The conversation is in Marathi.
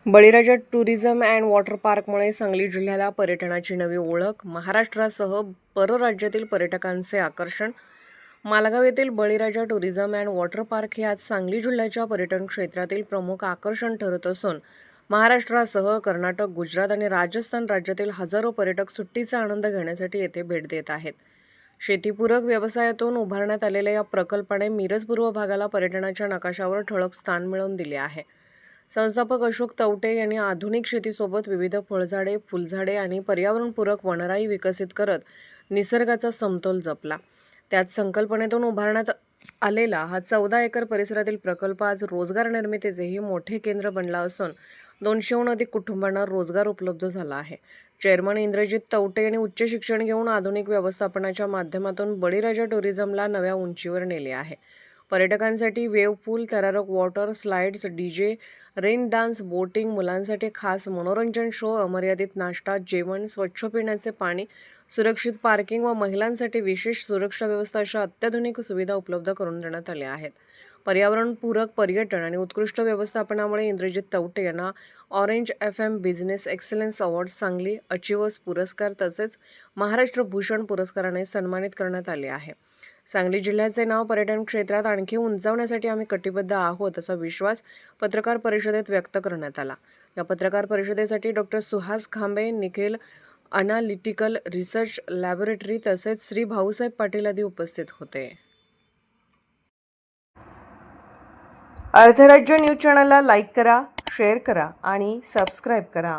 Baliraja tourism and water पार्कमुळे Sangli जिल्ह्याला पर्यटनाची नवी ओळख, महाराष्ट्रासह परराज्यातील पर्यटकांचे आकर्षण। मालगाव येथील बळीराजा टुरिझम अँड वॉटर पार्क हे आज सांगली जिल्ह्याच्या पर्यटन क्षेत्रातील प्रमुख आकर्षण ठरत असून महाराष्ट्रासह कर्नाटक, गुजरात आणि राजस्थान राज्यातील हजारो पर्यटक सुट्टीचा आनंद घेण्यासाठी येथे भेट देत आहेत। शेतीपूरक व्यवसायातून उभारण्यात आलेल्या या प्रकल्पाने मिरज पूर्व भागाला पर्यटनाच्या नकाशावर ठळक स्थान मिळवून दिले आहे। संस्थापक अशोक तवटे यांनी आधुनिक शेतीसोबत विविध फळझाडे, फुलझाडे आणि पर्यावरणपूरक वनराई विकसित करत निसर्गाचा समतोल जपला। त्याच संकल्पनेतून उभारण्यात आलेला हा 14 एकर परिसरातील प्रकल्प आज रोजगार निर्मितीचेही मोठे केंद्र बनला असून 200हून अधिक कुटुंबांना रोजगार उपलब्ध झाला आहे। चेअरमन इंद्रजित तवटे यांनी उच्च शिक्षण घेऊन आधुनिक व्यवस्थापनाच्या माध्यमातून बळीराजा टुरिझमला नव्या उंचीवर नेले आहे। पर्यटकांसाठी वेव्ह पूल, थरारक water slides, DJ, rain dance, boating, मुलांसाठी खास मनोरंजन शो, अमर्यादित नाश्ता, जेवण, स्वच्छ पिण्याचे पाणी, सुरक्षित पार्किंग व महिलांसाठी विशेष सुरक्षा व्यवस्था अशा अत्याधुनिक सुविधा उपलब्ध करून देण्यात आल्या आहेत। पर्यावरणपूरक पर्यटन आणि उत्कृष्ट व्यवस्थापनामुळे इंद्रजित तवटे यांना orange FM business excellence award, Sangli achievers पुरस्कार तसेच महाराष्ट्र भूषण पुरस्काराने सन्मानित करण्यात आले आहे। सांगली जिल्ह्याचे नाव पर्यटन क्षेत्रात आणखी उंचावण्यासाठी आम्ही कटिबद्ध आहोत असा विश्वास पत्रकार परिषदेत व्यक्त करण्यात आला। या पत्रकार परिषदेसाठी डॉक्टर सुहास खांबे, निखिल अनालिटिकल रिसर्च लॅबोरेटरी तसेच श्री भाऊसाहेब पाटील आदी उपस्थित होते। अर्थराज्य न्यूज चॅनलला लाईक करा, शेअर करा आणि सबस्क्राईब करा।